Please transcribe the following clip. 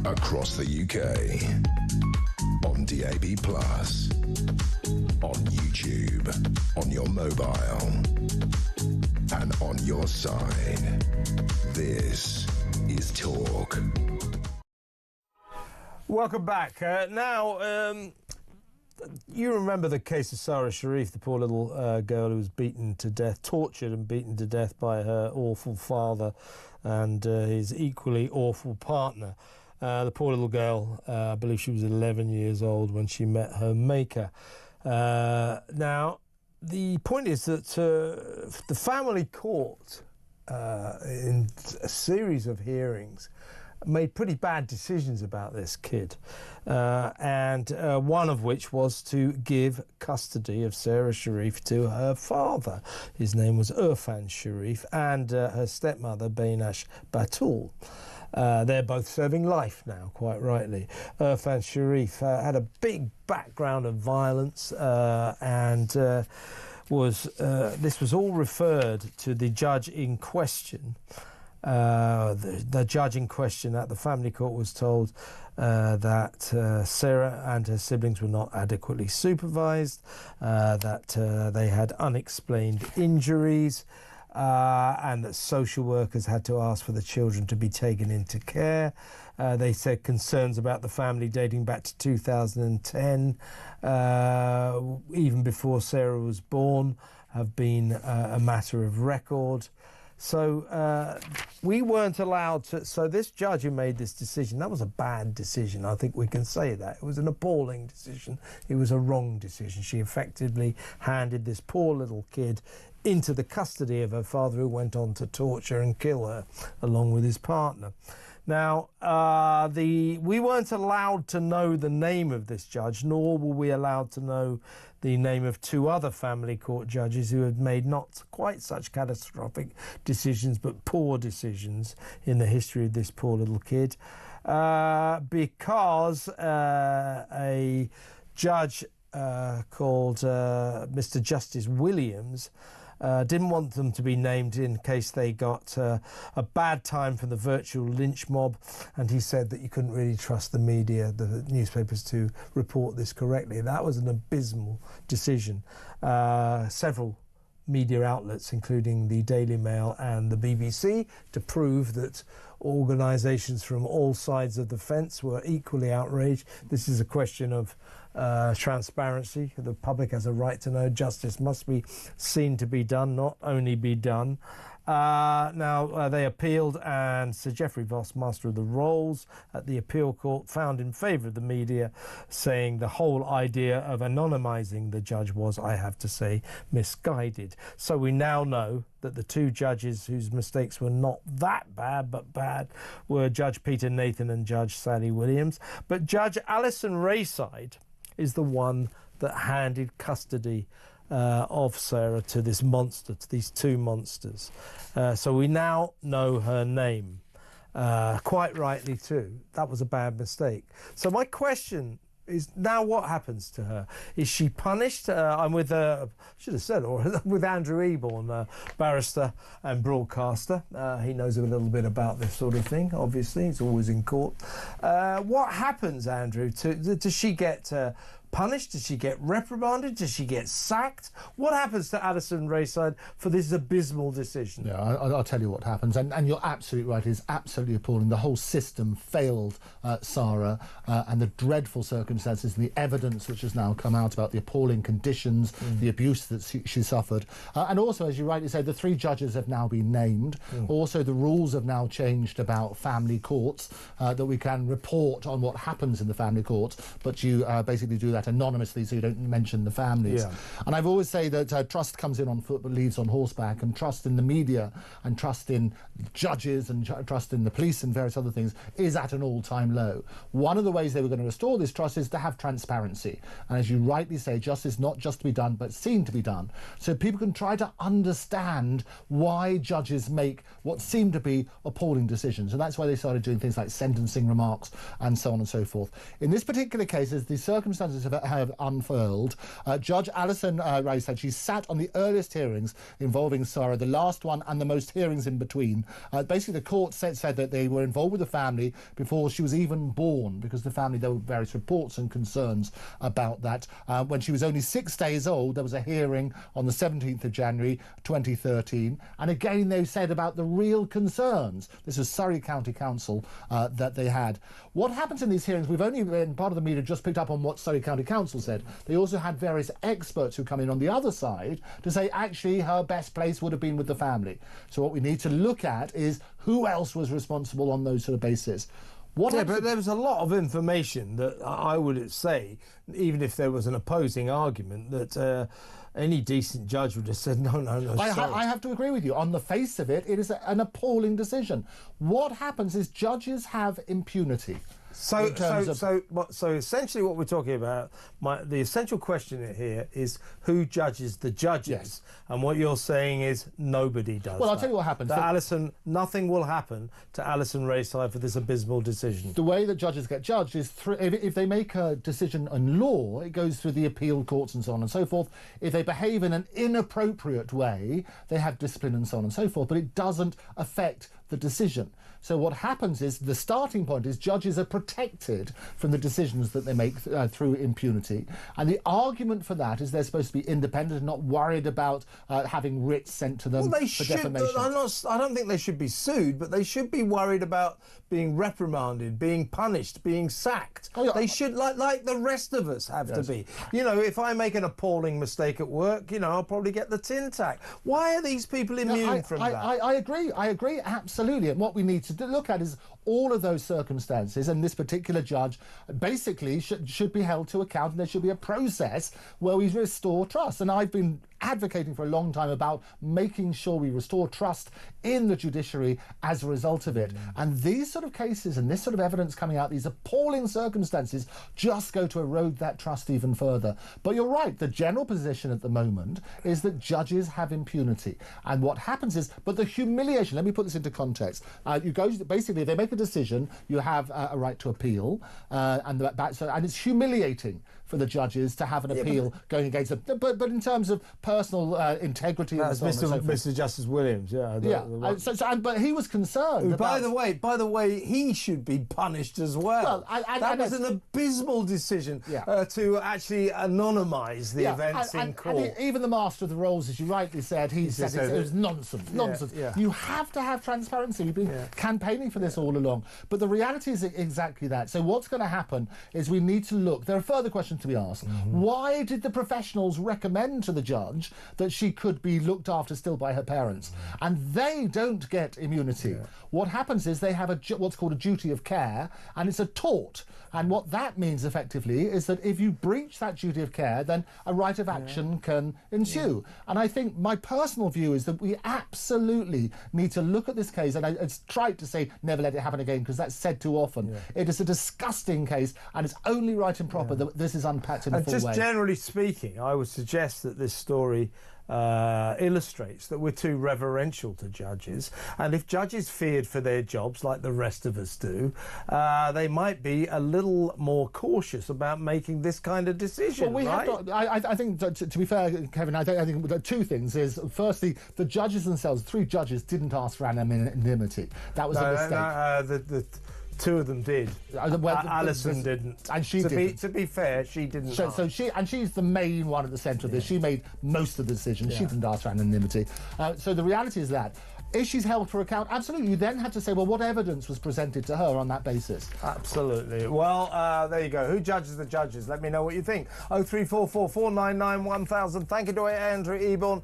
across the UK, on DAB+, on YouTube, on your mobile, and on your side. This is Talk. Welcome back. You remember the case of Sarah Sharif, the poor little girl who was beaten to death, tortured and beaten to death by her awful father and his equally awful partner. The poor little girl, I believe she was 11 years old when she met her maker. Now, the point is that the family court, in a series of hearings, made pretty bad decisions about this kid, and one of which was to give custody of Sarah Sharif to her father. His name was Irfan Sharif, and her stepmother, Bainash Batul. They're both serving life now, quite rightly. Irfan Sharif had a big background of violence, and this was all referred to the judge in question. The judge in question at the family court was told that Sarah and her siblings were not adequately supervised, that they had unexplained injuries, and that social workers had to ask for the children to be taken into care. They said concerns about the family dating back to 2010, even before Sarah was born, have been a matter of record. So we weren't allowed to. So this judge who made this decision, that was a bad decision. I think we can say that. It was an appalling decision. It was a wrong decision. She effectively handed this poor little kid into the custody of her father, who went on to torture and kill her along with his partner. Now, we weren't allowed to know the name of this judge, nor were we allowed to know the name of two other family court judges who had made not quite such catastrophic decisions, but poor decisions in the history of this poor little kid, because a judge called Mr. Justice Williams didn't want them to be named in case they got a bad time from the virtual lynch mob, and he said that you couldn't really trust the media, the newspapers, to report this correctly. That was an abysmal decision. Several media outlets, including the Daily Mail and the BBC, to prove that organisations from all sides of the fence were equally outraged. This is a question of transparency. The public has a right to know. Justice must be seen to be done, not only be done. Now, they appealed, and Sir Geoffrey Voss, Master of the Rolls at the appeal court, found in favour of the media, saying the whole idea of anonymising the judge was, I have to say, misguided. So we now know that the two judges whose mistakes were not that bad, but bad, were Judge Peter Nathan and Judge Sally Williams. But Judge Alison Rayside is the one that handed custody of Sarah to this monster, to these two monsters. So we now know her name, quite rightly too. That was a bad mistake. So my question is, now what happens to her? Is she punished? I'm with, should have said, or with Andrew Eborn, barrister and broadcaster. He knows a little bit about this sort of thing, obviously. He's always in court. What happens, Andrew? Does she get punished? Does she get reprimanded? Does she get sacked? What happens to Alison Rayside for this abysmal decision? Yeah, I'll tell you what happens. And you're absolutely right. It's absolutely appalling. The whole system failed Sara, and the dreadful circumstances and the evidence which has now come out about the appalling conditions, the abuse that she suffered. And also, as you rightly say, the three judges have now been named. Also, the rules have now changed about family courts, that we can report on what happens in the family courts, but you basically do that anonymously, so you don't mention the families. Yeah. And I've always say that trust comes in on foot but leaves on horseback, and trust in the media and trust in judges and trust in the police and various other things is at an all-time low. One of the ways they were going to restore this trust is to have transparency, and as you rightly say, justice not just to be done but seen to be done, so people can try to understand why judges make what seem to be appalling decisions. And that's why they started doing things like sentencing remarks and so on and so forth. In this particular case, as the circumstances have have unfurled. Judge Alison Ray said she sat on the earliest hearings involving Sara, the last one and the most hearings in between. Basically, the court said that they were involved with the family before she was even born, because the family, there were various reports and concerns about that. When she was only 6 days old, there was a hearing on the 17th of January 2013, and again they said about the real concerns. This was Surrey County Council that they had. What happens in these hearings, we've only been, part of the media just picked up on what Surrey County Council said. They also had various experts who come in on the other side to say actually her best place would have been with the family. So what we need to look at is who else was responsible on those sort of basis. But there was a lot of information that I would say, even if there was an opposing argument, that any decent judge would have said, no, I have to agree with you. On the face of it, it is an appalling decision. What happens is judges have impunity. So essentially what we're talking about, the essential question here is who judges the judges? Yes. And what you're saying is nobody does. Well, I'll tell you what happens. Nothing will happen to Alison Ray's side for this abysmal decision. The way that judges get judged is if they make a decision on law, it goes through the appeal courts and so on and so forth. If they behave in an inappropriate way, they have discipline and so on and so forth, but it doesn't affect the decision. So what happens is the starting point is judges are protected from the decisions that they make through impunity. And the argument for that is they're supposed to be independent and not worried about having writs sent to them for defamation. I don't think they should be sued, but they should be worried about being reprimanded, being punished, being sacked. Oh, yeah. They should, like the rest of us have to be. You know, if I make an appalling mistake at work, you know, I'll probably get the tin tack. Why are these people immune from that? I agree, absolutely. And what we need to look at is all of those circumstances, and this particular judge basically should be held to account, and there should be a process where we restore trust. And I've been advocating for a long time about making sure we restore trust in the judiciary as a result of it. And these sort of cases and this sort of evidence coming out, these appalling circumstances, just go to erode that trust even further. But you're right, the general position at the moment is that judges have impunity. And what happens is, but the humiliation, let me put this into context. Basically, if they make a decision, you have a right to appeal, and it's humiliating for the judges to have an appeal going against them. But in terms of personal integrity, that's Mr. Justice Williams. But he was concerned. By the way, he should be punished as well. That was an abysmal decision to actually anonymise the events in court. And even the Master of the Rolls, as you rightly said, he said it was nonsense. You have to have transparency. We've been campaigning for this all along. But the reality is exactly that. So what's going to happen is we need to look. There are further questions to be asked. Why did the professionals recommend to the judge that she could be looked after still by her parents? And they don't get immunity. What happens is they have what's called a duty of care, and it's a tort. And what that means effectively is that if you breach that duty of care, then a right of action can ensue. And I think my personal view is that we absolutely need to look at this case, and it's tried to say never let it happen again, because that's said too often. It is a disgusting case, and it's only right and proper that this is unpacked in a full way. Just generally speaking, I would suggest that this story illustrates that we're too reverential to judges, and if judges feared for their jobs like the rest of us do, they might be a little more cautious about making this kind of decision. Well, I think to be fair, Kevin, I think the two things is, firstly, the judges themselves, 3 judges, didn't ask for anonymity. That was a mistake. Two of them did. Alison didn't, and she didn't. To be fair, she didn't. So she's the main one at the centre of this. She made most of the decisions. She didn't ask for anonymity. So the reality is that if she's held for account, absolutely, you then had to say, well, what evidence was presented to her on that basis? Absolutely. Well, there you go. Who judges the judges? Let me know what you think. 0344 499 1000. Thank you to Andrew Eborn.